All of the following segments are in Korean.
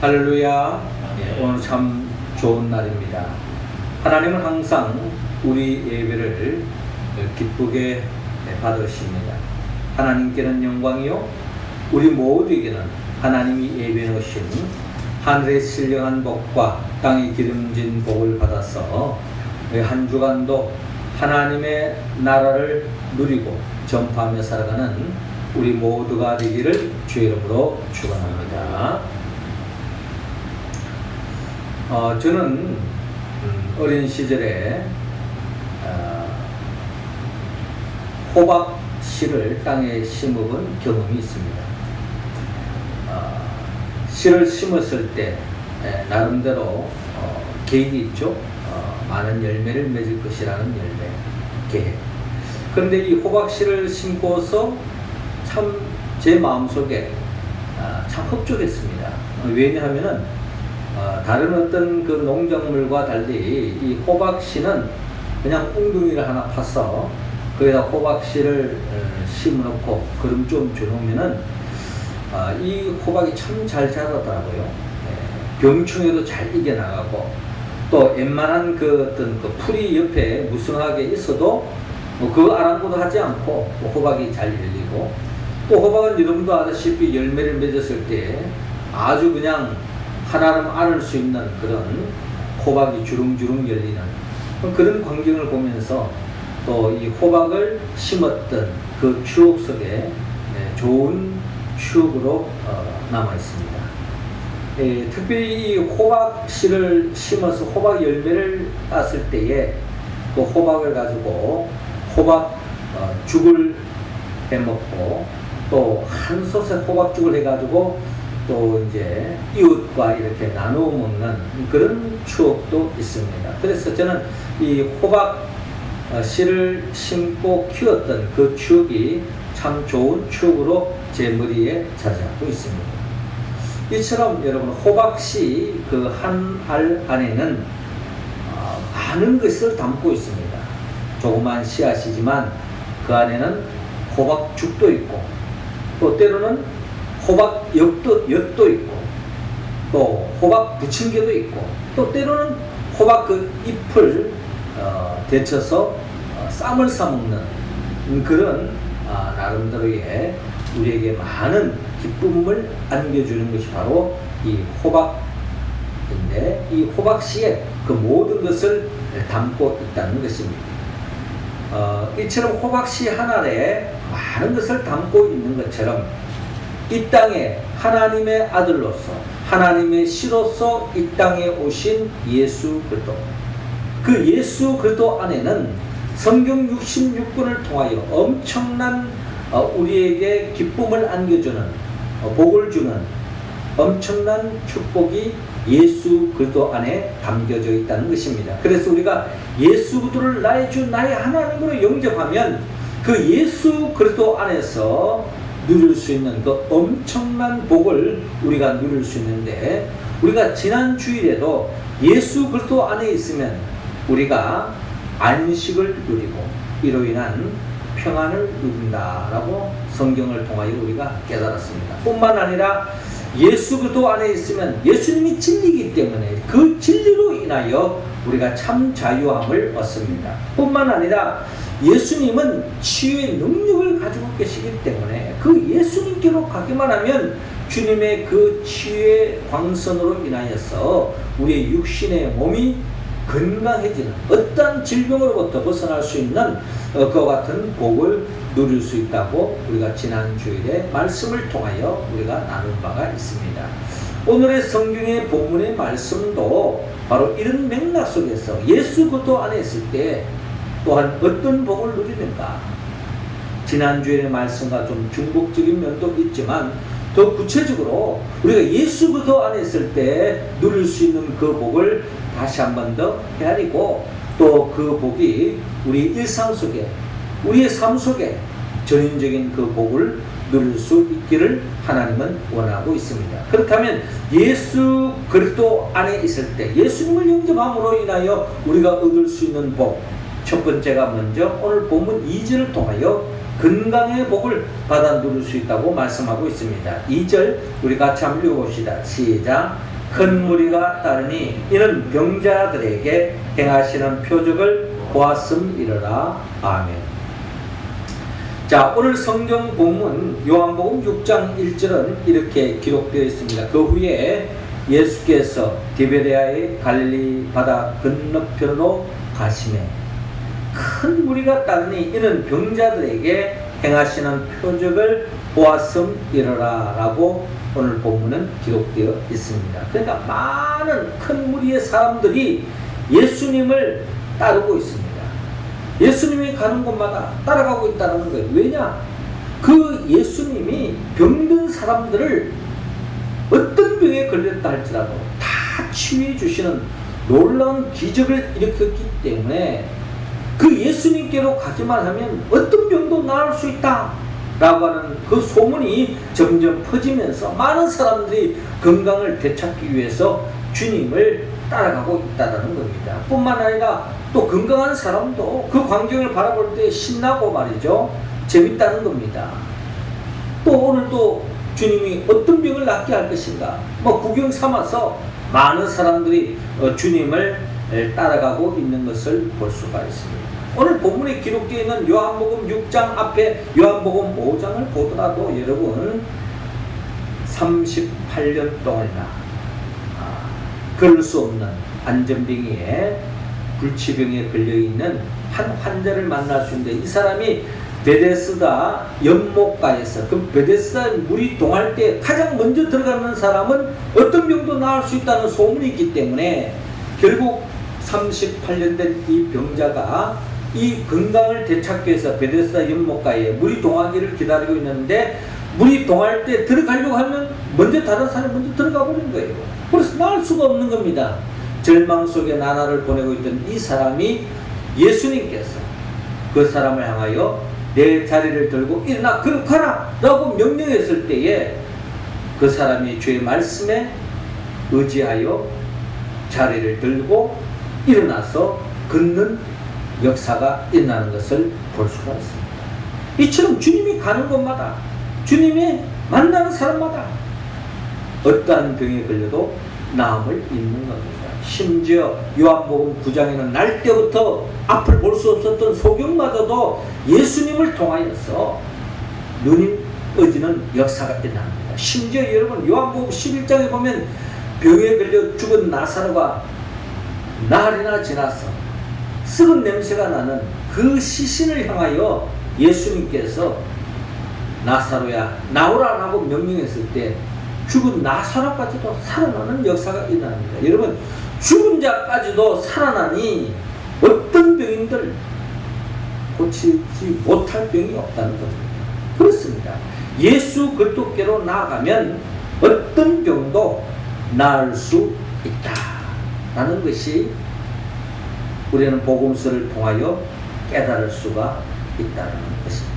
할렐루야. 오늘 참 좋은 날입니다. 하나님은 항상 우리 예배를 기쁘게 받으십니다. 하나님께는 영광이요 우리 모두에게는 하나님이 예배 놓으신 하늘의 신령한 복과 땅의 기름진 복을 받아서 한 주간도 하나님의 나라를 누리고 전파하며 살아가는 우리 모두가 되기를 주의 이름으로 축원합니다. 저는 어린 시절에 호박씨를 땅에 심어본 경험이 있습니다. 씨를 심었을 때 나름대로 계획이 있죠. 많은 열매를 맺을 것이라는 열매 계획. 그런데 이 호박씨를 심고서 참 제 마음속에 참 흡족했습니다. 왜냐하면은 다른 어떤 그 농작물과 달리 이 호박씨는 그냥 웅둥이를 하나 파서 거기다 호박씨를 심어놓고 그럼 좀 줘놓으면은 이 호박이 참 잘 자라더라고요. 병충해도 잘 이겨나가고 또 웬만한 그 어떤 그 풀이 옆에 무성하게 있어도 그 아랑곳도 하지 않고 호박이 잘 열리고 또 호박은 여러분도 아다시피 열매를 맺었을 때 아주 그냥 하나름 안을 수 있는 그런 호박이 주렁주렁 열리는 그런 광경을 보면서 또 이 호박을 심었던 그 추억 속에 좋은 추억으로 남아 있습니다. 특별히 이 호박씨를 심어서 호박 열매를 땄을 때에 그 호박을 가지고 호박 죽을 해먹고 또 한 솥에 호박죽을 해가지고 또 이제 이웃과 이렇게 나누어 먹는 그런 추억도 있습니다. 그래서 저는 이 호박 씨를 심고 키웠던 그 추억이 참 좋은 추억으로 제 머리에 자리 잡고 있습니다. 이처럼 여러분 호박씨 그 한 알 안에는 많은 것을 담고 있습니다. 조그만 씨앗이지만 그 안에는 호박죽도 있고 또 때로는 호박엿도 있고 또 호박 부침개도 있고 또 때로는 호박 그 잎을 데쳐서 쌈을 싸먹는 그런 나름대로의 우리에게 많은 기쁨을 안겨주는 것이 바로 이 호박인데 이 호박씨에 그 모든 것을 담고 있다는 것입니다. 이처럼 호박씨 하나에 많은 것을 담고 있는 것처럼 이 땅에 하나님의 아들로서 하나님의 씨로서 이 땅에 오신 예수 그리스도 그 예수 그리스도 안에는 성경 66권을 통하여 엄청난 우리에게 기쁨을 안겨주는 복을 주는 엄청난 축복이 예수 그리스도 안에 담겨져 있다는 것입니다. 그래서 우리가 예수 그리스도를 나의 주 나의 하나님으로 영접하면 그 예수 그리스도 안에서 누릴 수 있는 그 엄청난 복을 우리가 누릴 수 있는데 우리가 지난 주일에도 예수 그리스도 안에 있으면 우리가 안식을 누리고 이로 인한 평안을 누린다라고 성경을 통하여 우리가 깨달았습니다. 뿐만 아니라 예수 그리스도 안에 있으면 예수님이 진리이기 때문에 그 진리로 인하여 우리가 참 자유함을 얻습니다. 뿐만 아니라 예수님은 치유의 능력을 가지고 계시기 때문에 그 예수님께로 가기만 하면 주님의 그 치유의 광선으로 인하여서 우리의 육신의 몸이 건강해지는 어떠한 질병으로부터 벗어날 수 있는 그와 같은 복을 누릴 수 있다고 우리가 지난 주일에 말씀을 통하여 우리가 나눈 바가 있습니다. 오늘의 성경의 본문의 말씀도 바로 이런 맥락 속에서 예수 그리스도 안에 있을 때 또한 어떤 복을 누리는가 지난 주일의 말씀과 좀 중복적인 면도 있지만 더 구체적으로 우리가 예수 그리스도 안에 있을 때 누릴 수 있는 그 복을 다시 한 번 더 헤아리고 또 그 복이 우리 일상 속에 우리의 삶 속에 전인적인 그 복을 누릴 수 있기를 하나님은 원하고 있습니다. 그렇다면 예수 그리스도 안에 있을 때 예수님을 영접함으로 인하여 우리가 얻을 수 있는 복 첫 번째가 먼저 오늘 본문 2절을 통하여 건강의 복을 받아 누릴 수 있다고 말씀하고 있습니다. 2절 우리 같이 한번 읽어봅시다. 시작. 큰 무리가 따르니 이는 병자들에게 행하시는 표적을 보았음이러라. 아멘. 자, 오늘 성경 본문 요한복음 6장 1절은 이렇게 기록되어 있습니다. 그 후에 예수께서 디베레아의 갈릴리 바다 건너편으로 가시매 큰 무리가 따르니 이는 병자들에게 행하시는 표적을 보았음이러라 라고 오늘 본문은 기록되어 있습니다. 그러니까 많은 큰 무리의 사람들이 예수님을 따르고 있습니다. 예수님이 가는 곳마다 따라가고 있다는 거예요. 왜냐? 그 예수님이 병든 사람들을 어떤 병에 걸렸다 할지라도 다 치유해 주시는 놀라운 기적을 일으켰기 때문에 그 예수님께로 가기만 하면 어떤 병도 나을 수 있다 라고 하는 그 소문이 점점 퍼지면서 많은 사람들이 건강을 되찾기 위해서 주님을 따라가고 있다는 겁니다. 뿐만 아니라 또 건강한 사람도 그 광경을 바라볼 때 신나고 말이죠. 재밌다는 겁니다. 또 오늘도 주님이 어떤 병을 낫게 할 것인가 구경 삼아서 많은 사람들이 주님을 따라가고 있는 것을 볼 수가 있습니다. 오늘 본문에 기록되어 있는 요한복음 6장 앞에 요한복음 5장을 보더라도 여러분 38년 동안이나 걸을 수 없는 안전병에 불치병에 걸려있는 한 환자를 만날 수 있는데 이 사람이 베데스다 연못가에서 그 베데스다 물이 동할 때 가장 먼저 들어가는 사람은 어떤 병도 나을 수 있다는 소문이 있기 때문에 결국 38년 된 이 병자가 이 건강을 되찾기 위해서 베데스다 연못가에 물이 동하기를 기다리고 있는데 물이 동할 때 들어가려고 하면 먼저 다른 사람이 먼저 들어가 버린 거예요. 그래서 나을 수가 없는 겁니다. 절망 속에 나날을 보내고 있던 이 사람이 예수님께서 그 사람을 향하여 내 자리를 들고 일어나 걸어가라 라고 명령했을 때에 그 사람이 주의 말씀에 의지하여 자리를 들고 일어나서 걷는 역사가 일어나는 것을 볼 수가 있습니다. 이처럼 주님이 가는 곳마다 주님이 만나는 사람마다 어떠한 병에 걸려도 나음을 입는 겁니다. 심지어 요한복음 9장에는 날 때부터 앞을 볼 수 없었던 소경마저도 예수님을 통하여서 눈이 어지는 역사가 일어납니다. 심지어 여러분 요한복음 11장에 보면 병에 걸려 죽은 나사로가 날이나 지나서 썩은 냄새가 나는 그 시신을 향하여 예수님께서 나사로야 나오라 라고 명령했을 때 죽은 나사로까지도 살아나는 역사가 일어납니다. 여러분 죽은 자까지도 살아나니 어떤 병인들 고치지 못할 병이 없다는 겁니다. 그렇습니다. 예수 그리스도께로 나아가면 어떤 병도 나을 수 있다라는 것이 우리는 복음서를 통하여 깨달을 수가 있다는 것입니다.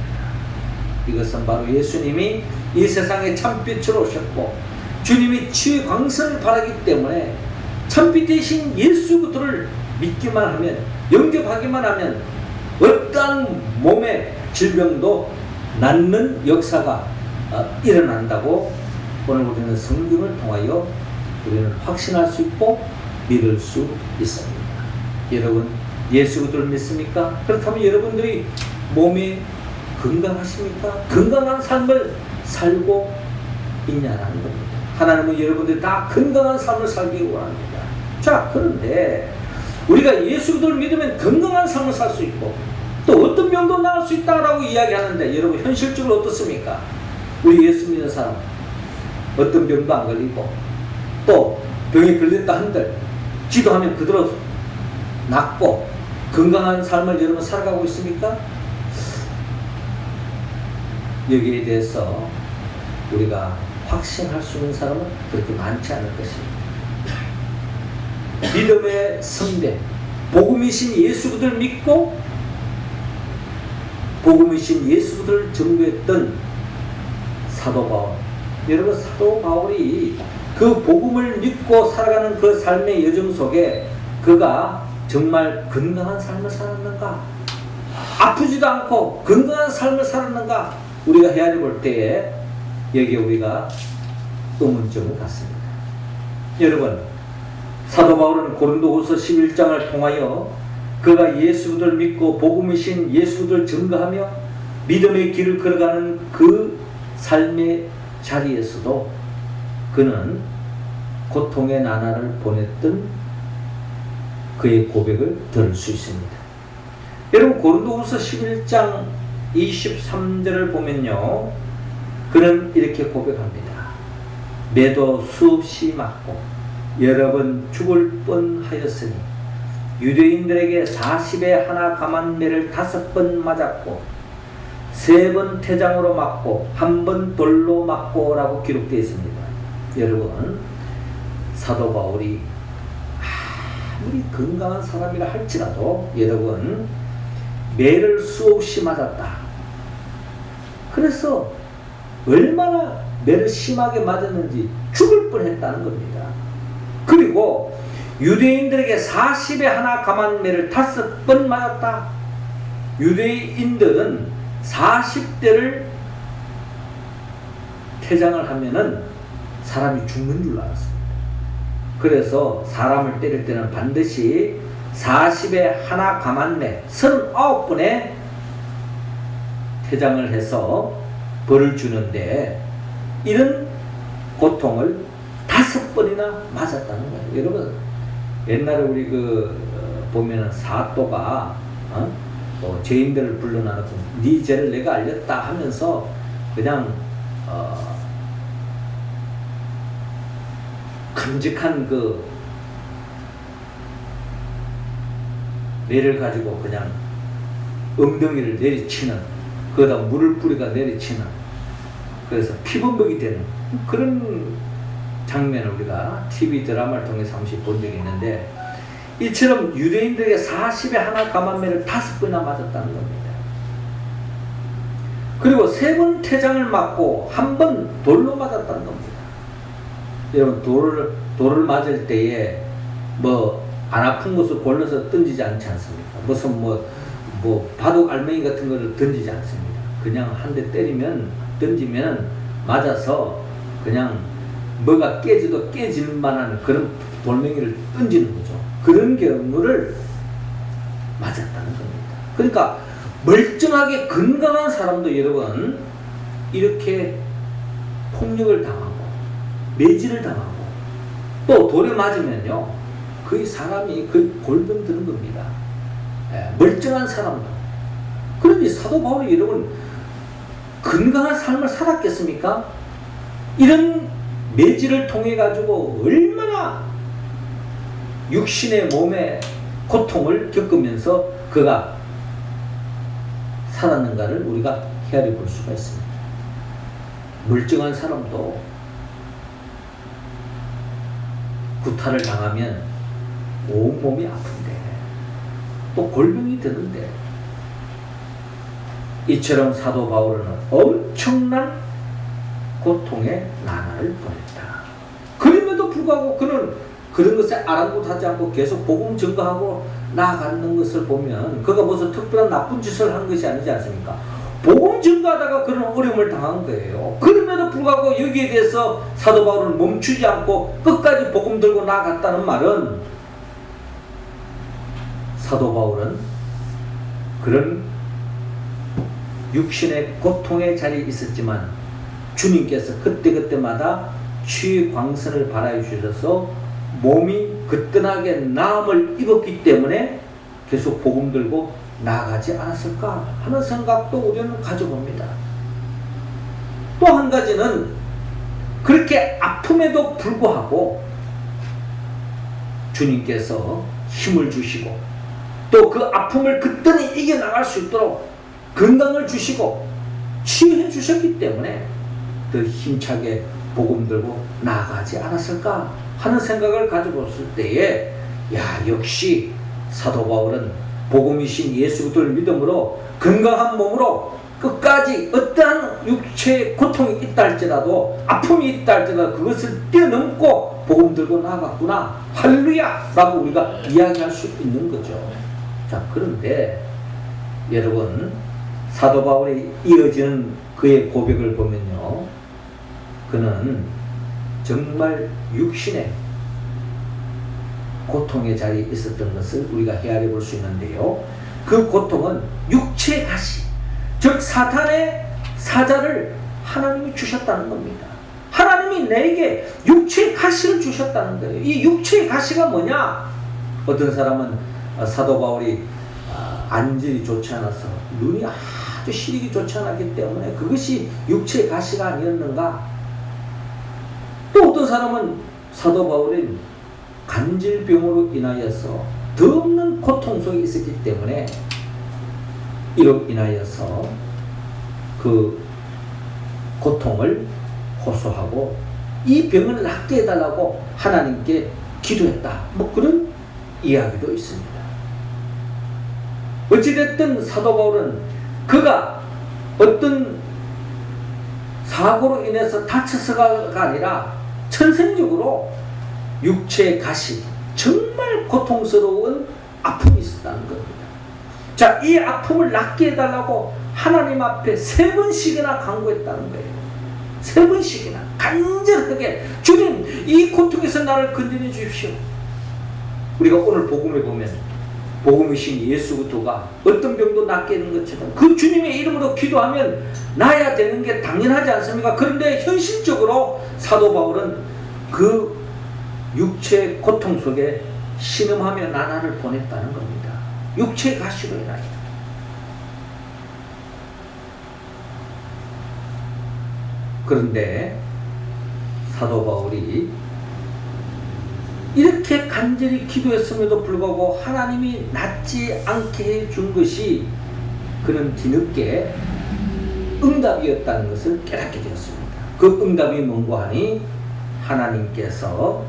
이것은 바로 예수님이 이 세상에 참빛으로 오셨고 주님이 치유의 광선을 바라기 때문에 참빛 대신 예수 그리스도를 믿기만 하면 영접하기만 하면 어떠한 몸의 질병도 낫는 역사가 일어난다고 오늘 우리는 성경을 통하여 우리는 확신할 수 있고 믿을 수 있습니다. 여러분 예수 그리스도를 믿습니까? 그렇다면 여러분들이 몸이 건강하십니까? 건강한 삶을 살고 있냐는 겁니다. 하나님은 여러분들이 다 건강한 삶을 살기 원합니다. 자, 그런데 우리가 예수 그리스도를 믿으면 건강한 삶을 살 수 있고 또 어떤 병도 나을 수 있다라고 이야기하는데 여러분 현실적으로 어떻습니까? 우리 예수 믿는 사람 어떤 병도 안 걸리고 또 병에 걸렸다 한들 기도하면 그대로 낫고 건강한 삶을 여러분 살아가고 있습니까? 여기에 대해서 우리가 확신할 수 있는 사람은 그렇게 많지 않을 것입니다. 믿음의 성대, 복음이신 예수 그리스도를 믿고 복음이신 예수 그리스도를 전도했던 사도 바울. 여러분 사도 바울이 그 복음을 믿고 살아가는 그 삶의 여정 속에 그가 정말 건강한 삶을 살았는가? 아프지도 않고 건강한 삶을 살았는가? 우리가 헤아려 볼 때에 여기에 우리가 의문점을 갖습니다. 여러분, 사도 바울은 고린도후서 11장을 통하여 그가 예수 그리스도를 믿고 복음이신 예수 그리스도를 증거하며 믿음의 길을 걸어가는 그 삶의 자리에서도 그는 고통의 나날을 보냈던 그의 고백을 들을 수 있습니다. 여러분, 고린도후서 11장 23절을 보면요, 그는 이렇게 고백합니다. 매도 수없이 맞고 여러 번 죽을 뻔하였으니 유대인들에게 40에 하나 감한 매를 5번 맞았고 3번 태장으로 맞고 1번 돌로 맞고 라고 기록되어 있습니다. 여러분, 사도 바울이 아무리 건강한 사람이라 할지라도 여러분, 매를 수없이 맞았다. 그래서 얼마나 매를 심하게 맞았는지 죽을 뻔했다는 겁니다. 그리고 유대인들에게 40에 하나 감한 매를 5번 맞았다. 유대인들은 40대를 태장을 하면은 사람이 죽는 줄 알았습니다. 그래서 사람을 때릴 때는 반드시 40에 하나 감한 매 39번에 태장을 해서 벌을 주는데 이런 고통을 5번이나 맞았다는 거예요. 여러분, 옛날에 우리 보면은 사또가 죄인들을 불러놔놓고 네 죄를 내가 알렸다 하면서 그냥 큼직한 매를 가지고 그냥 엉덩이를 내리치는, 거기다 물을 뿌리가 내리치는, 그래서 피범벅이 되는 그런 장면을 우리가 TV 드라마를 통해서 한번 본 적이 있는데, 이처럼 유대인들에게 40에 하나 감한 매를 5번이나 맞았다는 겁니다. 그리고 3번 태장을 맞고 1번 돌로 맞았다는 겁니다. 여러분, 돌을 맞을 때에 안 아픈 것을 골라서 던지지 않지 않습니까? 무슨 바둑 알맹이 같은 거를 던지지 않습니다. 그냥 한 대 던지면 맞아서 그냥 뭐가 깨져도 깨질 만한 그런 돌멩이를 던지는 거죠. 그런 경우를 맞았다는 겁니다. 그러니까 멀쩡하게 건강한 사람도 여러분 이렇게 폭력을 당하고 매질을 당하고 또 돌에 맞으면요 거의 사람이 거의 골병 드는 겁니다. 멀쩡한 사람도. 그런데 사도 바울이 여러분 건강한 삶을 살았겠습니까? 이런 매질을 통해 가지고 얼마나 육신의 몸의 고통을 겪으면서 그가 살았는가를 우리가 헤아려 볼 수가 있습니다. 멀쩡한 사람도 구타를 당하면 온몸이 아픈데 또 골병이 드는데, 이처럼 사도 바울은 엄청난 고통의 나날을 보냈다. 그럼에도 불구하고 그는 그런 것에 아랑곳하지 않고 계속 복음 증거하고 나아가는 것을 보면 그가 무슨 특별한 나쁜 짓을 한 것이 아니지 않습니까? 복음 증거하다가 그런 어려움을 당한 거예요. 그럼에도 불구하고 여기에 대해서 사도 바울은 멈추지 않고 끝까지 복음 들고 나아갔다는 말은 사도 바울은 그런 육신의 고통의 자리에 있었지만 주님께서 그때그때마다 치유 광선을 발하여 주셔서 몸이 그뜬하게 나음을 입었기 때문에 계속 복음 들고 나아가지 않았을까 하는 생각도 우리는 가져봅니다. 또 한 가지는 그렇게 아픔에도 불구하고 주님께서 힘을 주시고 또 그 아픔을 그때는 이겨나갈 수 있도록 건강을 주시고 치유해 주셨기 때문에 더 힘차게 복음 들고 나아가지 않았을까 하는 생각을 가져봤을 때에 역시 사도 바울은 복음이신 예수 그리스도를 믿음으로 건강한 몸으로 끝까지 어떠한 육체의 고통이 있다 할지라도 아픔이 있다 할지라도 그것을 뛰어넘고 복음 들고 나아갔구나 할렐루야 라고 우리가 이야기할 수 있는 거죠. 자, 그런데 여러분 사도 바울이 이어지는 그의 고백을 보면요, 그는 정말 육신의 고통의 자리에 있었던 것을 우리가 헤아려 볼 수 있는데요. 그 고통은 육체의 가시, 즉 사탄의 사자를 하나님이 주셨다는 겁니다. 하나님이 내게 육체의 가시를 주셨다는 거예요. 이 육체의 가시가 뭐냐? 어떤 사람은 사도 바울이 안질이 좋지 않아서 눈이 아주 시력이 좋지 않았기 때문에 그것이 육체의 가시가 아니었는가? 또 어떤 사람은 사도 바울은 간질병으로 인하여서 더없는 고통 속에 있었기 때문에 이로 인하여서 그 고통을 호소하고 이 병을 낫게 해달라고 하나님께 기도했다. 뭐 그런 이야기도 있습니다. 어찌됐든 사도 바울은 그가 어떤 사고로 인해서 다쳐서가 아니라 천생적으로 육체의 가시, 정말 고통스러운 아픔이 있었다는 겁니다. 자, 이 아픔을 낫게 해달라고 하나님 앞에 3번씩이나 간구했다는 거예요. 3번씩이나 간절하게 주님, 이 고통에서 나를 건져내 주십시오. 우리가 오늘 복음에 보면 복음이신 예수 그리스도가 어떤 병도 낫게 하는 것처럼 그 주님의 이름으로 기도하면 나야 되는 게 당연하지 않습니까? 그런데 현실적으로 사도 바울은 그 육체의 고통 속에 신음하며 나날을 보냈다는 겁니다. 육체의 가시로 인하여. 그런데 사도 바울이 이렇게 간절히 기도했음에도 불구하고 하나님이 낫지 않게 해준 것이 그는 뒤늦게 응답이었다는 것을 깨닫게 되었습니다. 그 응답이 뭔가 하니 하나님께서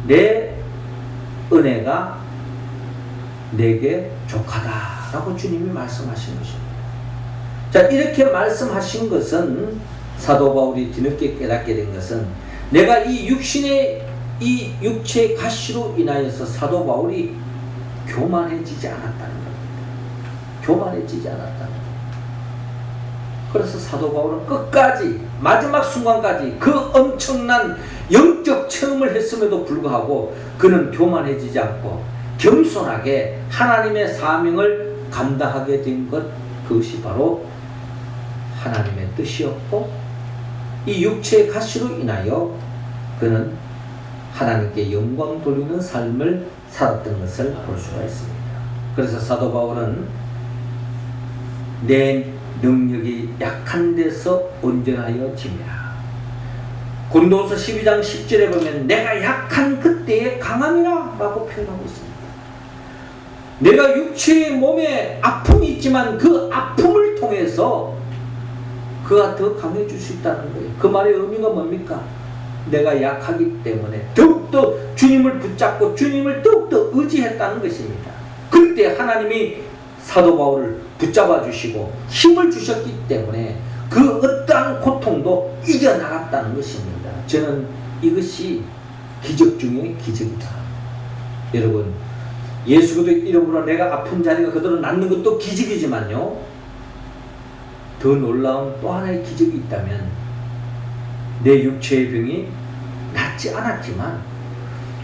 내 은혜가 내게 족하다라고 주님이 말씀하신 것입니다. 자, 이렇게 말씀하신 것은 사도 바울이 뒤늦게 깨닫게 된 것은 내가 이 육체의 가시로 인하여서 사도 바울이 교만해지지 않았다는 겁니다. 교만해지지 않았다는 겁니다. 그래서 사도 바울은 끝까지 마지막 순간까지 그 엄청난 영적 체험을 했음에도 불구하고 그는 교만해지지 않고 겸손하게 하나님의 사명을 감당하게 된 것, 그것이 바로 하나님의 뜻이었고 이 육체의 가시로 인하여 그는 하나님께 영광 돌리는 삶을 살았던 것을 볼 수가 있습니다. 그래서 사도 바울은 내 능력이 약한 데서 온전하여 짐이라. 고린도후서 12장 10절에 보면 내가 약한 그때의 강함이라 라고 표현하고 있습니다. 내가 육체의 몸에 아픔이 있지만 그 아픔을 통해서 그가 더 강해질 수 있다는 거예요. 그 말의 의미가 뭡니까? 내가 약하기 때문에 더욱더 주님을 붙잡고 주님을 더욱더 의지했다는 것입니다. 그때 하나님이 사도 바울을 붙잡아 주시고 힘을 주셨기 때문에 그 어떠한 고통도 이겨나갔다는 것입니다. 저는 이것이 기적 중에 기적이다. 여러분, 예수 그리스도의 이름으로 내가 아픈 자리가 그대로 낫는 것도 기적이지만요, 더 놀라운 또 하나의 기적이 있다면 내 육체의 병이 낫지 않았지만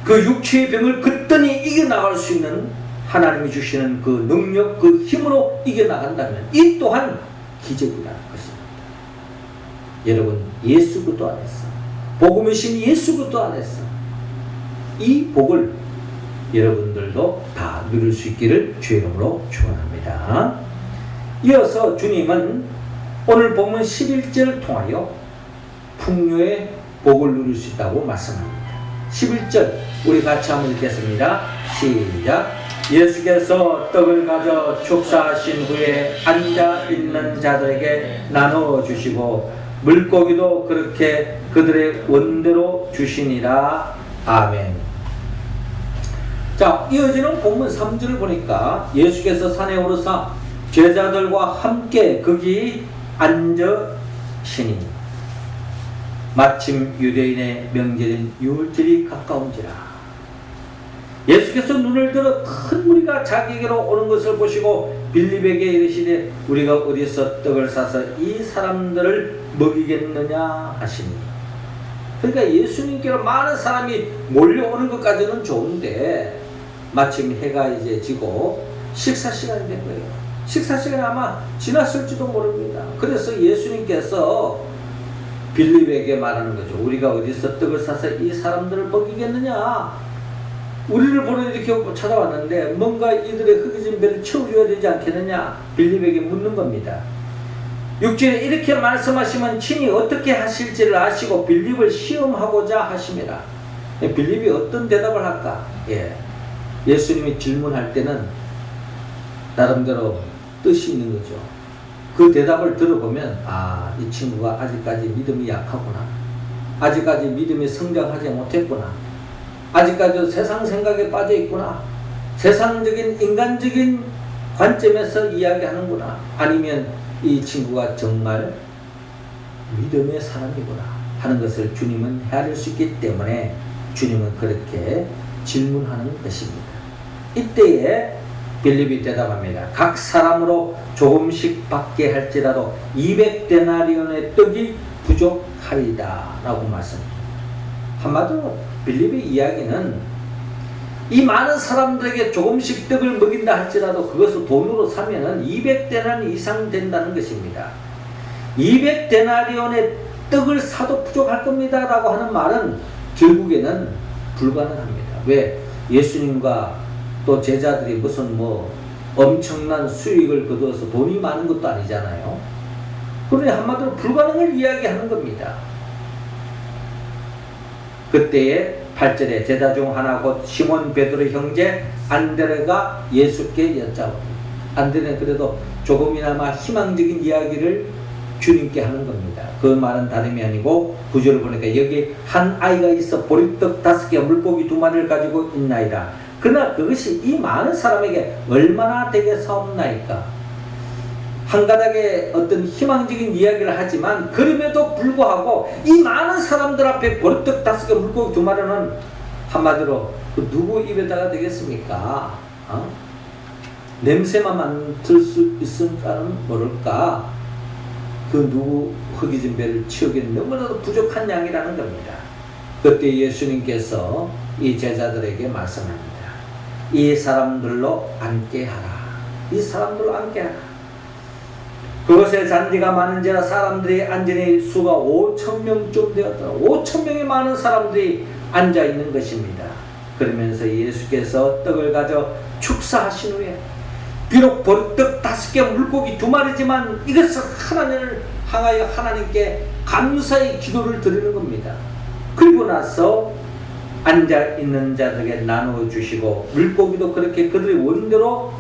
그 육체의 병을 그떠니 이겨나갈 수 있는 하나님이 주시는 그 능력, 그 힘으로 이겨나간다면 이 또한 기적이라는 것입니다. 여러분, 예수 그리스도 안에서, 복음이신 예수 그리스도 안에서 이 복을 여러분들도 다 누릴 수 있기를 주의 이름으로 축원합니다. 이어서 주님은 오늘 본문 11절을 통하여 풍요의 복을 누릴 수 있다고 말씀합니다. 11절 우리 같이 한번 읽겠습니다. 시작. 예수께서 떡을 가져 축사하신 후에 앉아있는 자들에게 나눠주시고 물고기도 그렇게 그들의 원대로 주시니라. 아멘. 자, 이어지는 본문 3절을 보니까 예수께서 산에 오르사 제자들과 함께 거기 앉으시니 마침 유대인의 명절인 유월절이 가까운지라. 예수께서 눈을 들어 큰 무리가 자기에게로 오는 것을 보시고 빌립에게 이르시되 우리가 어디서 떡을 사서 이 사람들을 먹이겠느냐 하시니. 그러니까 예수님께로 많은 사람이 몰려오는 것까지는 좋은데 마침 해가 이제 지고 식사 시간이 된 거예요. 식사 시간이 아마 지났을지도 모릅니다. 그래서 예수님께서 빌립에게 말하는 거죠. 우리가 어디서 떡을 사서 이 사람들을 먹이겠느냐? 우리를 보러 이렇게 찾아왔는데 뭔가 이들의 흙이진 배를 채워줘야 되지 않겠느냐? 빌립에게 묻는 겁니다. 6절에 이렇게 말씀하시면 친히 어떻게 하실지를 아시고 빌립을 시험하고자 하심이라. 빌립이 어떤 대답을 할까? 예수님이 질문할 때는 나름대로 뜻이 있는 거죠. 그 대답을 들어보면 이 친구가 아직까지 믿음이 약하구나. 아직까지 믿음이 성장하지 못했구나. 아직까지 세상 생각에 빠져 있구나. 세상적인 인간적인 관점에서 이야기하는구나. 아니면 이 친구가 정말 믿음의 사람이구나 하는 것을 주님은 헤아릴 수 있기 때문에 주님은 그렇게 질문하는 것입니다. 이때에 빌립이 대답합니다. 각 사람으로 조금씩 받게 할지라도 200데나리온의 떡이 부족하리다 라고 말씀합니다. 한마디로 빌립의 이야기는 이 많은 사람들에게 조금씩 떡을 먹인다 할지라도 그것을 돈으로 사면은 200데나리 이상 된다는 것입니다. 200데나리온의 떡을 사도 부족할 겁니다 라고 하는 말은 결국에는 불가능합니다. 왜? 예수님과 또 제자들이 무슨 엄청난 수익을 거두어서 돈이 많은 것도 아니잖아요. 그러니 한마디로 불가능을 이야기하는 겁니다. 그때에 8절에 제자 중 하나 곧 시몬 베드로의 형제 안드레가 예수께 여짜오니, 안드레는 그래도 조금이나마 희망적인 이야기를 주님께 하는 겁니다. 그 말은 다름이 아니고 9절을 보니까 여기 한 아이가 있어 보리떡 5개 물고기 2마리를 가지고 있나이다. 그러나 그것이 이 많은 사람에게 얼마나 되겠사옵나이까. 한 가닥의 어떤 희망적인 이야기를 하지만 그럼에도 불구하고 이 많은 사람들 앞에 보리떡 5개 물고기 2마리는 한마디로 그 누구 입에다가 되겠습니까? 냄새만 맡을 수 있을까는 모를까? 그 누구 흙이진 배를 채우기는 너무나도 부족한 양이라는 겁니다. 그때 예수님께서 이 제자들에게 말씀합니다. 이 사람들로 앉게 하라. 이 사람들로 앉게 하라. 그것에 잔디가 많은지라 사람들이 앉으니 수가 5,000명쯤 되었더라. 5,000명이 많은 사람들이 앉아 있는 것입니다. 그러면서 예수께서 떡을 가져 축사하신 후에 비록 보리떡 5개 물고기 2마리지만 이것을 하나님을 향하여 하나님께 감사의 기도를 드리는 겁니다. 그리고 나서 앉아 있는 자들에게 나누어 주시고 물고기도 그렇게 그들의 원대로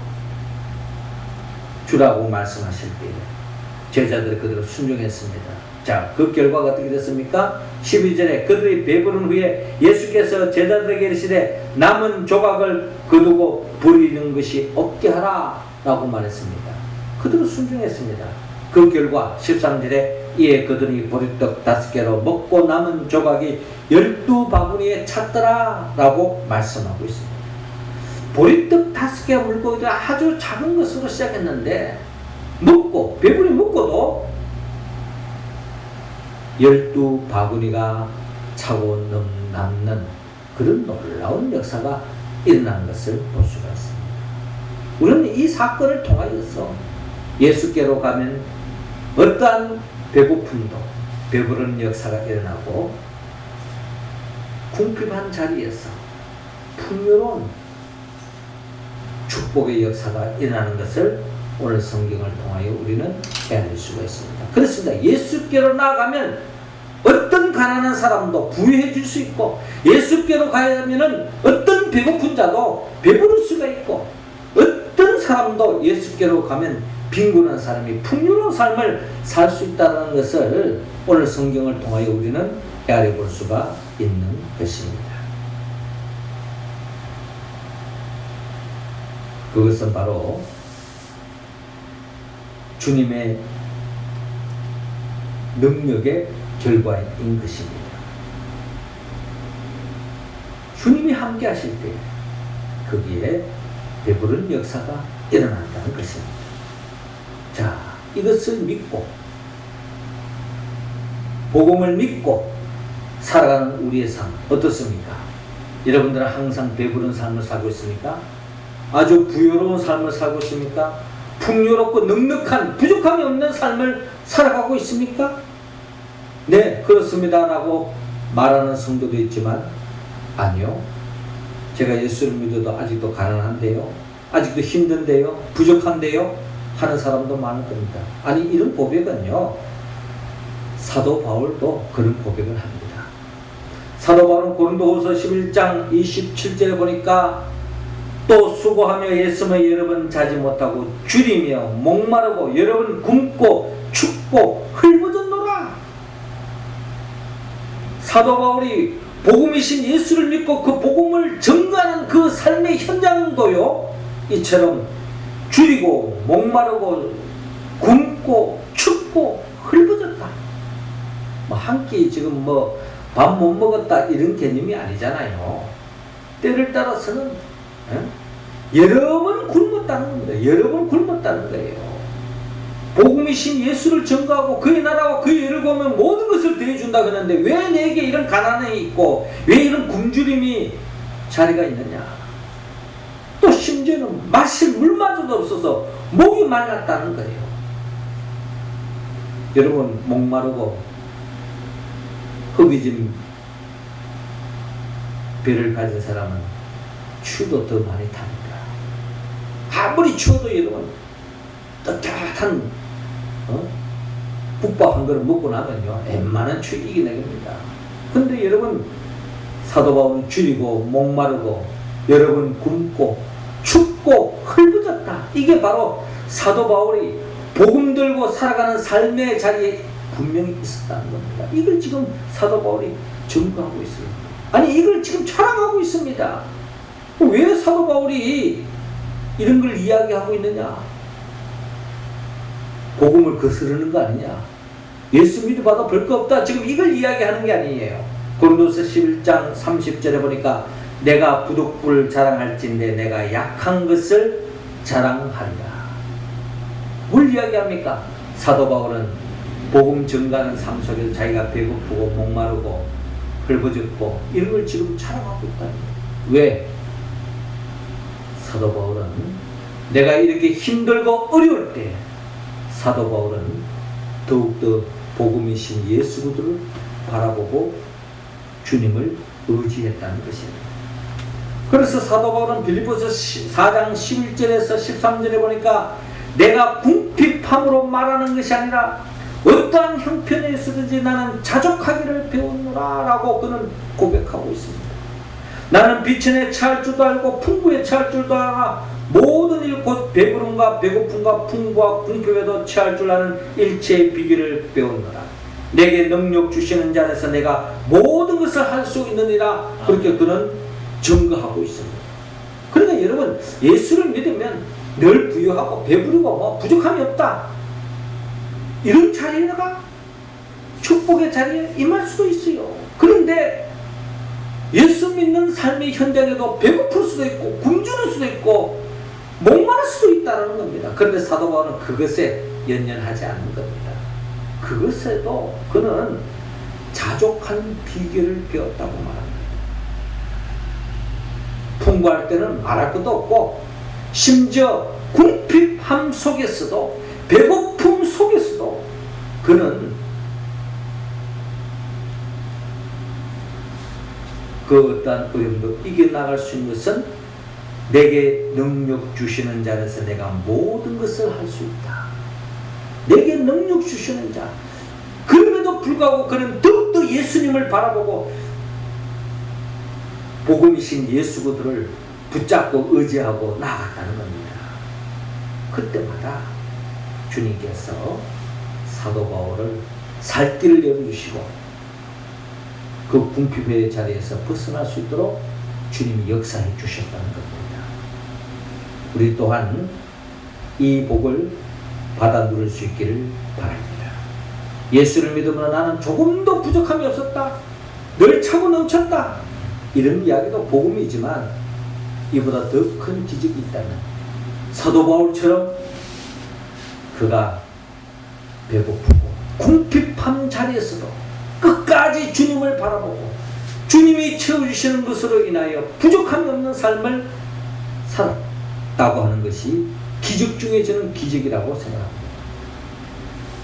주라고 말씀하실 때에 제자들이 그대로 순종했습니다. 자, 그 결과가 어떻게 됐습니까? 12절에 그들이 배부른 후에 예수께서 제자들에게 이르시되 남은 조각을 거두고 버리는 것이 없게 하라 라고 말했습니다. 그대로 순종했습니다. 그 결과 13절에 이에 그들이 보리떡 5개로 먹고 남은 조각이 12바구니에 찼더라 라고 말씀하고 있습니다. 보리떡 5개 물고기도 아주 작은 것으로 시작했는데 먹고 배불리 먹고도 12바구니가 차고 남는 그런 놀라운 역사가 일어난 것을 볼 수가 있습니다. 우리는 이 사건을 통하여서 예수께로 가면 어떠한 배고픔도 배부른 역사가 일어나고 궁핍한 자리에서 풍요로운 축복의 역사가 일어나는 것을 오늘 성경을 통하여 우리는 헤아릴 수가 있습니다. 그렇습니다. 예수께로 나아가면 어떤 가난한 사람도 부유해질 수 있고 예수께로 가면은 어떤 배고픈 자도 배부를 수가 있고 어떤 사람도 예수께로 가면 빈곤한 사람이 풍요로운 삶을 살 수 있다는 것을 오늘 성경을 통하여 우리는 헤아려 볼 수가 있는 것입니다. 그것은 바로 주님의 능력의 결과인 것입니다. 주님이 함께 하실 때 거기에 배부른 역사가 일어난다는 것입니다. 자, 이것을 믿고 복음을 믿고 살아가는 우리의 삶 어떻습니까? 여러분들은 항상 배부른 삶을 살고 있습니까? 아주 부유로운 삶을 살고 있습니까? 풍요롭고 넉넉한 부족함이 없는 삶을 살아가고 있습니까? 네, 그렇습니다 라고 말하는 성도도 있지만 아니요, 제가 예수를 믿어도 아직도 가난한데요, 아직도 힘든데요, 부족한데요 하는 사람도 많을 겁니다. 아니, 이런 고백은요, 사도 바울도 그런 고백을 합니다. 사도 바울은 고린도후서 11장 27절에 보니까 또 수고하며 애쓰며 여러 번 자지 못하고 줄이며 목마르고 여러 번 굶고 춥고 헐벗었노라. 사도 바울이 복음이신 예수를 믿고 그 복음을 전가하는 그 삶의 현장도요, 이처럼 줄이고 목마르고 굶고 춥고 헐벗었다. 한 끼 지금 밥 못 먹었다 이런 개념이 아니잖아요. 때를 따라서는 여러 번 굶었다는 겁니다. 여러 번 굶었다는 거예요. 복음이신 예수를 전가하고 그의 나라와 그의 의를 구하면 모든 것을 더해준다 그러는데 왜 내게 이런 가난이 있고 왜 이런 굶주림이 자리가 있느냐. 또 심지어는 마실 물마저도 없어서 목이 말랐다는 거예요. 여러분, 목마르고 허기진 배를 가진 사람은 추도 더 많이 탑니다. 아무리 추워도 여러분 따뜻한 국밥 한 그릇 먹고 나면요, 웬만한 추위 이겨내겁니다. 근데 여러분, 사도 바울은 줄이고 목마르고 여러 번 굶고 춥고 헐벗었다. 이게 바로 사도 바울이 복음 들고 살아가는 삶의 자리에 분명히 있었다는 겁니다. 이걸 지금 사도 바울이 증거하고 있습니다. 아니, 이걸 지금 촬영하고 있습니다. 왜 사도 바울이 이런 걸 이야기하고 있느냐? 복음을 거스르는 거 아니냐? 예수 믿어봐도 별 거 없다. 지금 이걸 이야기하는 게 아니에요. 고린도서 11장 30절에 보니까 내가 부득불 자랑할진대 내가 약한 것을 자랑하리라. 뭘 이야기합니까? 사도 바울은 복음 증가하는 삶 속에서 자기가 배고프고 목마르고 헐벗었고 이런 걸 지금 자랑하고 있다는 거예요. 왜? 사도 바울은 내가 이렇게 힘들고 어려울 때 사도 바울은 더욱더 복음이신 예수 그리스도를 바라보고 주님을 의지했다는 것입니다. 그래서 사도 바울은 빌립보서 4장 11절에서 13절에 보니까 내가 궁핍함으로 말하는 것이 아니라 어떠한 형편에 있어든지 나는 자족하기를 배웠노라 라고 그는 고백하고 있습니다. 나는 비천에 처할 줄도 알고 풍부에 처할 줄도 알아 모든 일 곧 배부름과 배고픔과 풍부와 궁핍에도 처할 줄 아는 일체의 비결을 배웠노라. 내게 능력 주시는 자 안에서 내가 모든 것을 할 수 있느니라. 그렇게 그는 증거하고 있습니다. 그러니까 여러분, 예수를 믿으면 늘 부유하고 배부르고 부족함이 없다. 이런 자리에다가 축복의 자리에 임할 수도 있어요. 그런데 예수 믿는 삶의 현장에도 배고플 수도 있고 굶주릴 수도 있고 목마를 수도 있다는 겁니다. 그런데 사도 바울은 그것에 연연하지 않는 겁니다. 그것에도 그는 자족한 비결을 배웠다고 말합니다. 풍부할 때는 말할 것도 없고 심지어 궁핍함 속에서도 배고픔 속에서도 그는 그 어떠한 어려움도 이겨나갈 수 있는 것은 내게 능력 주시는 자 안에서 내가 모든 것을 할 수 있다. 내게 능력 주시는 자. 그럼에도 불구하고 그는 더욱더 예수님을 바라보고 복음이신 예수 그들을 붙잡고 의지하고 나아갔다는 겁니다. 그때마다 주님께서 사도 바울을 살 길을 열어주시고 그 궁핍의 자리에서 벗어날 수 있도록 주님이 역사해 주셨다는 겁니다. 우리 또한 이 복을 받아 누릴 수 있기를 바랍니다. 예수를 믿으면 나는 조금도 부족함이 없었다. 늘 차고 넘쳤다. 이런 이야기도 복음이지만 이보다 더 큰 기적이 있다면 사도 바울처럼 그가 배고프고 궁핍한 자리에서도 끝까지 주님을 바라보고 주님이 채워주시는 것으로 인하여 부족함이 없는 삶을 살았다고 하는 것이 기적 중에 저는 기적이라고 생각합니다.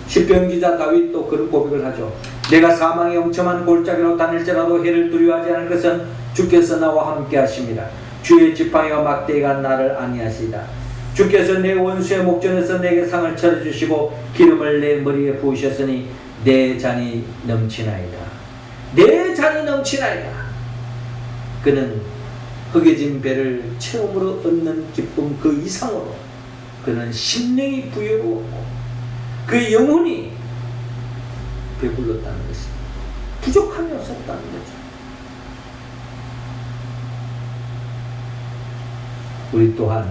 시편 기자 다윗도 그런 고백을 하죠. 내가 사망의 엄청한 골짜기로 다닐지라도 해를 두려워하지 않을 것은 주께서 나와 함께 하십니다. 주의 지팡이와 막대기가 나를 안위하시리다. 주께서 내 원수의 목전에서 내게 상을 차려주시고 기름을 내 머리에 부으셨으니 내 잔이 넘치나이다. 내 잔이 넘치나이다. 그는 흙해진 배를 체험으로 얻는 기쁨 그 이상으로 그는 심령이 부여로웠고 그의 영혼이 배불렀다는 것입니다. 부족함이 없었다는 거죠. 우리 또한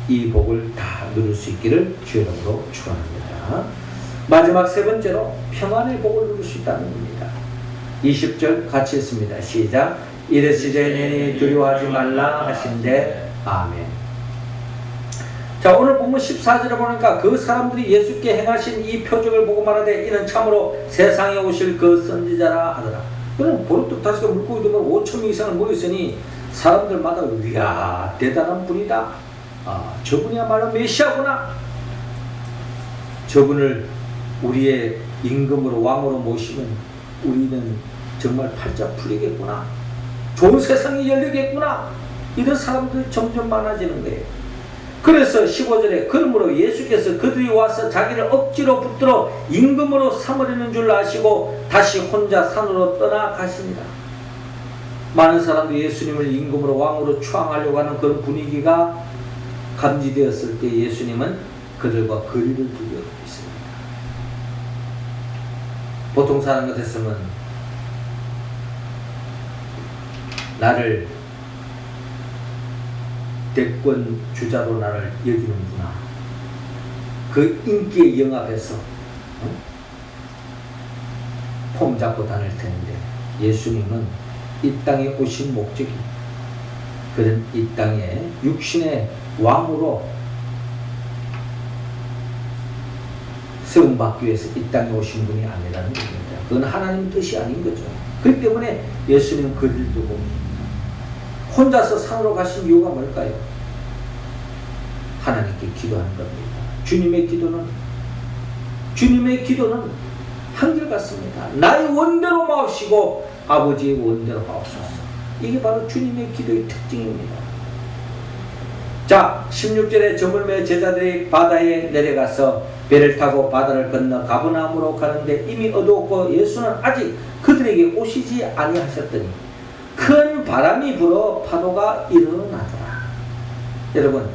이 복을 다 누릴 수 있기를 주의 이름으로 축원합니다. 마지막 세 번째로 평안의 복을 누릴 수 있다는 겁니다. 20절 같이 읽습니다. 시작. 이르시되 두려워하지 말라 하신대. 아멘. 자, 오늘 본문 14절에 보니까 그 사람들이 예수께 행하신 이 표적을 보고 말하되 이는 참으로 세상에 오실 그 선지자라 하더라. 그는 보름도 다시가 물고기 들면 5,000명 이상을 모였으니 사람들마다 이야 대단한 분이다. 저분이야말로 메시아구나. 저분을 우리의 임금으로 왕으로 모시면 우리는 정말 팔자 풀리겠구나. 좋은 세상이 열리겠구나. 이런 사람들이 점점 많아지는 거예요. 그래서 15절에 그러므로 예수께서 그들이 와서 자기를 억지로 붙들어 임금으로 삼으려는 줄 아시고 다시 혼자 산으로 떠나가십니다. 많은 사람들이 예수님을 임금으로 왕으로 추앙하려고 하는 그런 분위기가 감지되었을 때 예수님은 그들과 거리를 두고 있습니다. 보통 사람 같았으면 나를 대권 주자로 나를 여기는구나. 그 인기에 영합해서 폼 잡고 다닐 텐데 예수님은 이 땅에 오신 목적이 그런 이 땅에 육신의 왕으로 세움받기 위해서 이 땅에 오신 분이 아니라는 겁니다. 그건 하나님 뜻이 아닌 거죠. 그렇기 때문에 예수님은 거리를 두고 혼자서 산으로 가신 이유가 뭘까요? 하나님께 기도하는 겁니다. 주님의 기도는 한결같습니다. 나의 원대로 마옵시고 아버지의 원대로 마옵소서. 이게 바로 주님의 기도의 특징입니다. 자, 16절에 저물매 제자들이 바다에 내려가서 배를 타고 바다를 건너 가버나움으로 가는데 이미 어두웠고 예수는 아직 그들에게 오시지 아니하셨더니 큰 바람이 불어 파도가 일어나더라. 여러분,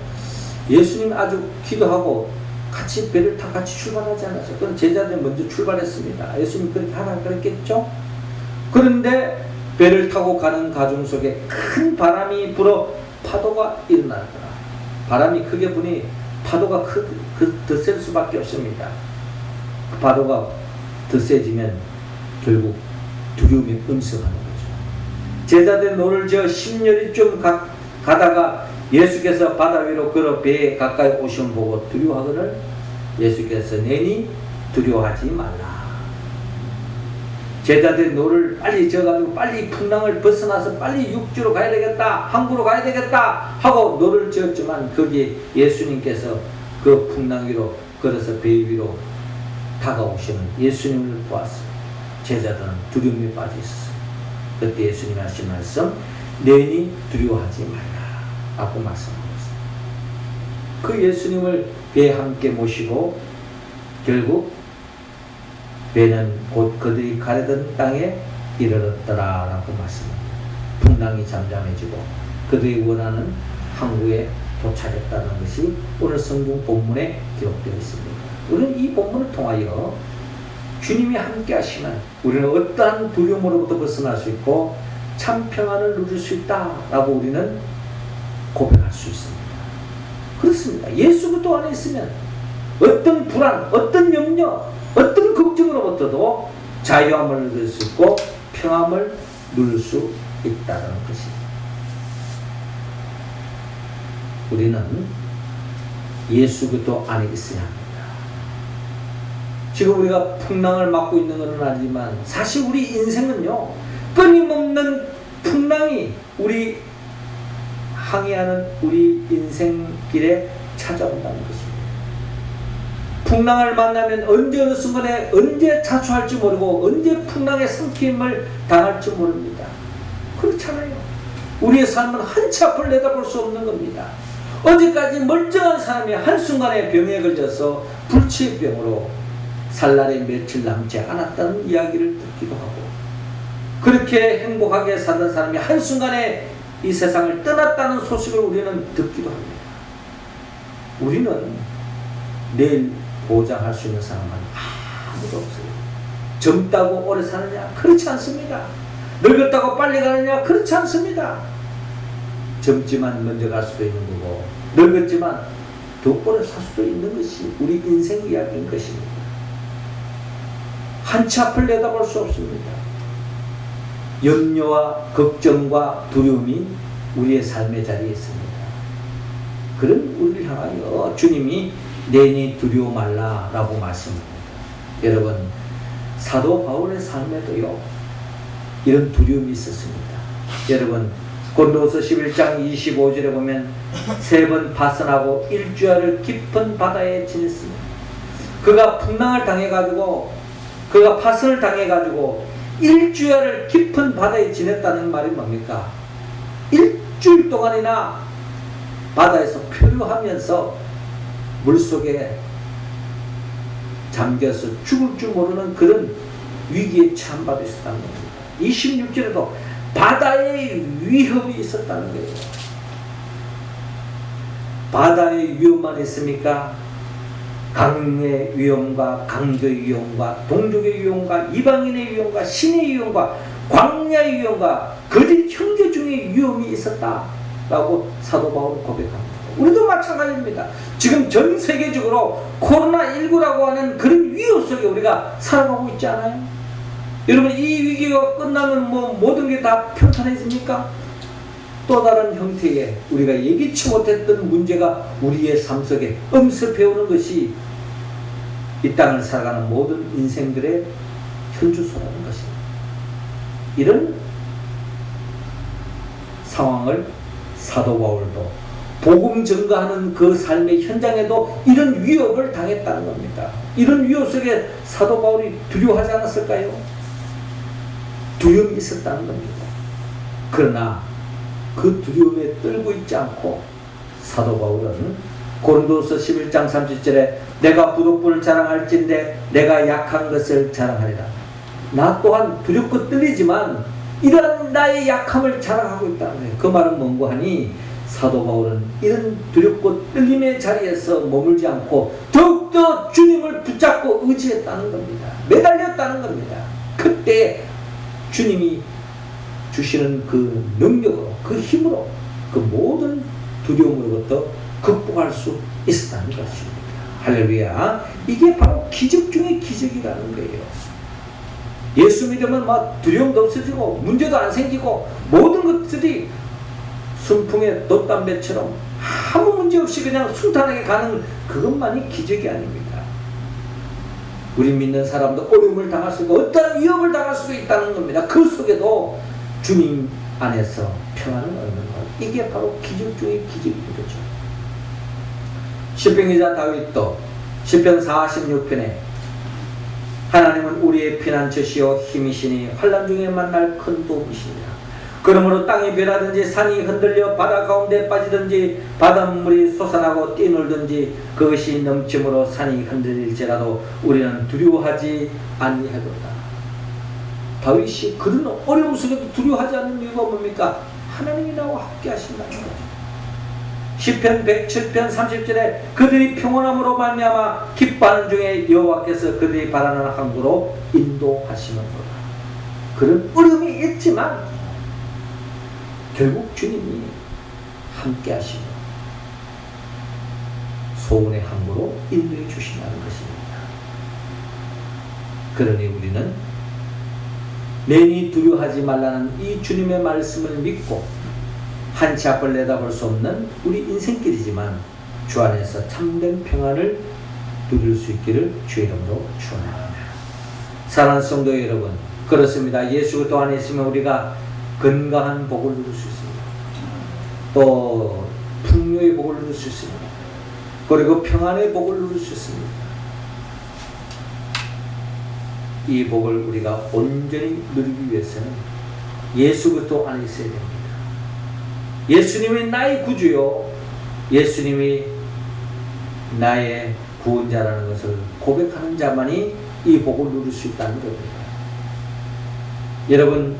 예수님 아주 기도하고 같이 배를 타 같이 출발하지 않았어요. 그건 제자들이 먼저 출발했습니다. 예수님 그렇게 하라 그랬겠죠? 그런데 배를 타고 가는 가중 속에 큰 바람이 불어 파도가 일어나더라. 바람이 크게 부니 파도가 더 셀 수밖에 없습니다. 그 파도가 더 세지면 결국 두려움이 음성하는 거죠. 제자들 노를 지어 10여리쯤 가다가 예수께서 바다 위로 걸어 배에 가까이 오시면 보고 두려워하거늘 예수께서 내니 두려워하지 말라. 제자들이 노를 빨리 져가지고 빨리 풍랑을 벗어나서 빨리 육지로 가야 되겠다, 항구로 가야 되겠다 하고 노를 지었지만 거기에 예수님께서 그 풍랑 위로 걸어서 배 위로 다가오시는 예수님을 보았습니다. 제자들은 두려움에 빠져 있었습니다. 그때 예수님이 하신 말씀, 내니 두려워하지 말라 라고 말씀하셨습니다. 그 예수님을 배에 함께 모시고 결국 배는 곧 그들이 가려던 땅에 이르렀더라 라고 말씀합니다. 풍랑이 잠잠해지고 그들이 원하는 항구에 도착했다는 것이 오늘 성경 본문에 기록되어 있습니다. 우리는 이 본문을 통하여 주님이 함께 하시면 우리는 어떠한 두려움으로부터 벗어날 수 있고 참 평안을 누릴 수 있다라고 우리는 고백할 수 있습니다. 그렇습니다. 예수 그리스도 안에 있으면 어떤 불안, 어떤 염려, 어떤 걱정으로부터도 자유함을 누릴 수 있고 평안을 누릴 수 있다는 것입니다. 우리는 예수 그리스도 안에 있어야 합니다. 지금 우리가 풍랑을 맞고 있는 것은 아니지만 사실 우리 인생은요 끊임없는 비방이 우리 항해하는 우리 인생길에 찾아온다는 것입니다. 풍랑을 만나면 언제 어느 순간에 언제 자초할지 모르고 언제 풍랑의 삼킴을 당할지 모릅니다. 그렇잖아요. 우리의 삶은 한치 앞을 내다볼 수 없는 겁니다. 어제까지 멀쩡한 사람이 한순간에 병에 걸려서 불치병으로 살 날에 며칠 남지 않았다는 이야기를 듣기도 하고, 그렇게 행복하게 살던 사람이 한순간에 이 세상을 떠났다는 소식을 우리는 듣기도 합니다. 우리는 내일 보장할 수 있는 사람은 아무도 없어요. 젊다고 오래 사느냐? 그렇지 않습니다. 늙었다고 빨리 가느냐? 그렇지 않습니다. 젊지만 먼저 갈 수도 있는 거고, 늙었지만 더 오래 살 수도 있는 것이 우리 인생 이야기인 것입니다. 한치 앞을 내다볼 수 없습니다. 염려와 걱정과 두려움이 우리의 삶의 자리에 있습니다. 그런 우리를 향하여 주님이 내니 두려워 말라 라고 말씀합니다. 여러분, 사도 바울의 삶에도요 이런 두려움이 있었습니다. 여러분, 고린도서 11장 25절에 보면 3번 파선하고 1주야를 깊은 바다에 지냈습니다. 그가 풍랑을 당해가지고, 그가 파선을 당해가지고 1주야를 깊은 바다에 지냈다는 말이 뭡니까? 일주일 동안이나 바다에서 표류하면서 물속에 잠겨서 죽을 줄 모르는 그런 위기에 처한 바도 있었다는 겁니다. 26절에도 바다의 위협이 있었다는 거예요. 바다의 위험만 있습니까? 강의 위험과 강도의 위험과 동족의 위험과 이방인의 위험과 신의 위험과 광야의 위험과 거짓 형제 중에 위험이 있었다라고 사도 바울은 고백합니다. 우리도 마찬가지입니다. 지금 전 세계적으로 코로나19라고 하는 그런 위협 속에 우리가 살아가고 있지 않아요? 여러분, 이 위기가 끝나면 모든 게 다 평탄해집니까? 또 다른 형태의 우리가 예기치 못했던 문제가 우리의 삶 속에 엄습해오는 것이 이 땅을 살아가는 모든 인생들의 현주소라는 것입니다. 이런 상황을 사도 바울도 복음 전가하는 그 삶의 현장에도 이런 위협을 당했다는 겁니다. 이런 위협 속에 사도 바울이 두려워하지 않았을까요? 두려움이 있었다는 겁니다. 그러나 그 두려움에 떨고 있지 않고 사도 바울은 고린도서 11장 30절에 내가 부득불을 자랑할진대 내가 약한 것을 자랑하리라. 나 또한 두렵고 떨리지만 이런 나의 약함을 자랑하고 있다는 거예요. 그 말은 뭔고 하니 사도 바울은 이런 두렵고 떨림의 자리에서 머물지 않고 더욱더 주님을 붙잡고 의지했다는 겁니다. 매달렸다는 겁니다. 그때 주님이 주시는 그 능력으로, 그 힘으로 그 모든 두려움으로부터 극복할 수 있었다는 것입니다. 할렐루야. 이게 바로 기적 중의 기적이라는 거예요. 예수 믿으면 막 두려움도 없어지고 문제도 안 생기고 모든 것들이 순풍의 돛담배처럼 아무 문제 없이 그냥 순탄하게 가는 그것만이 기적이 아닙니다. 우리 믿는 사람도 어려움을 당할 수 있고 어떤 위협을 당할 수도 있다는 겁니다. 그 속에도 주님 안에서 평안을 얻는 것, 이게 바로 기적 중의 기적인 거죠. 시편 기자 다윗도 시편 46편에 하나님은 우리의 피난처시요 힘이시니 환난 중에 만날 큰 도움이시니라. 그러므로 땅이 변하든지 산이 흔들려 바다 가운데 빠지든지 바닷물이 솟아나고 뛰놀든지 그것이 넘침으로 산이 흔들릴지라도 우리는 두려워하지 아니하리로다. 다윗이 그런 어려움 속에도 두려워하지 않는 이유가 뭡니까? 하나님이 나와 함께 하신다는 거죠. 시편 107편 30절에 그들이 평온함으로 말미암아 기뻐하는 중에 여호와께서 그들이 바라는 항구로 인도하시는구나. 그런 어려움이 있지만 결국 주님이 함께 하시고 소원의 항구로 인도해 주신다는 것입니다. 그러니 우리는 내니 두려워하지 말라는 이 주님의 말씀을 믿고 한치 앞을 내다볼 수 없는 우리 인생길이지만 주 안에서 참된 평안을 누릴 수 있기를 주의 이름으로 축원합니다. 사랑하는 성도 여러분, 그렇습니다. 예수 그리스도 안에 있으면 우리가 건강한 복을 누릴 수 있습니다. 또 풍요의 복을 누릴 수 있습니다. 그리고 평안의 복을 누릴 수 있습니다. 이 복을 우리가 온전히 누리기 위해서는 예수 그리스도 안에 있어야 됩니다. 예수님이 나의 구주요, 예수님이 나의 구원자라는 것을 고백하는 자만이 이 복을 누릴 수 있다는 겁니다. 여러분,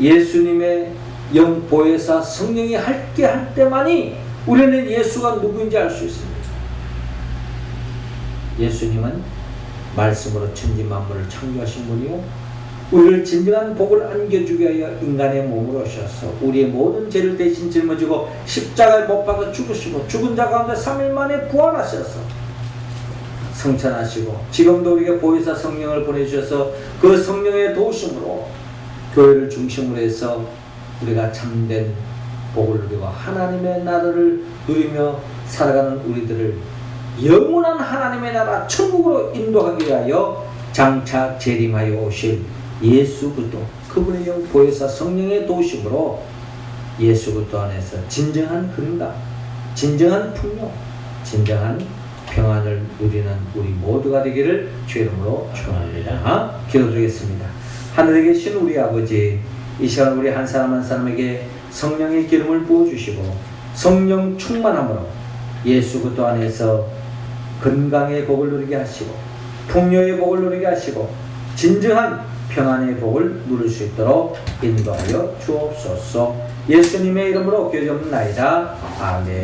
예수님의 영보혜사 성령이 함께 할 때만이 우리는 예수가 누구인지 알 수 있습니다. 예수님은 말씀으로 천지만물을 창조하신 분이요, 우리를 진정한 복을 안겨주기 위하여 인간의 몸으로 오셔서 우리의 모든 죄를 대신 짊어지고 십자가에 못 박아 죽으시고 죽은 자 가운데 3일 만에 부활하셔서 성천하시고 지금도 우리에게 보혜사 성령을 보내주셔서 그 성령의 도우심으로 교회를 중심으로 해서 우리가 참된 복을 누리고 하나님의 나라를 누리며 살아가는 우리들을 영원한 하나님의 나라 천국으로 인도하기 위하여 장차 재림하여 오실 예수 그리스도, 그분의 영 보혜사 성령의 도우심으로 예수 그리스도 안에서 진정한 건강, 진정한 풍요, 진정한 평안을 누리는 우리 모두가 되기를 주의 이름으로 축원합니다. 기도드리겠습니다. 하늘에 계신 우리 아버지, 이 시간 우리 한 사람 한 사람에게 성령의 기름을 부어주시고 성령 충만함으로 예수 그리스도 안에서 건강의 복을 누리게 하시고 풍요의 복을 누리게 하시고 진정한 평안의 복을 누릴 수 있도록 인도하여 주옵소서. 예수님의 이름으로 기도드립니다. 아멘.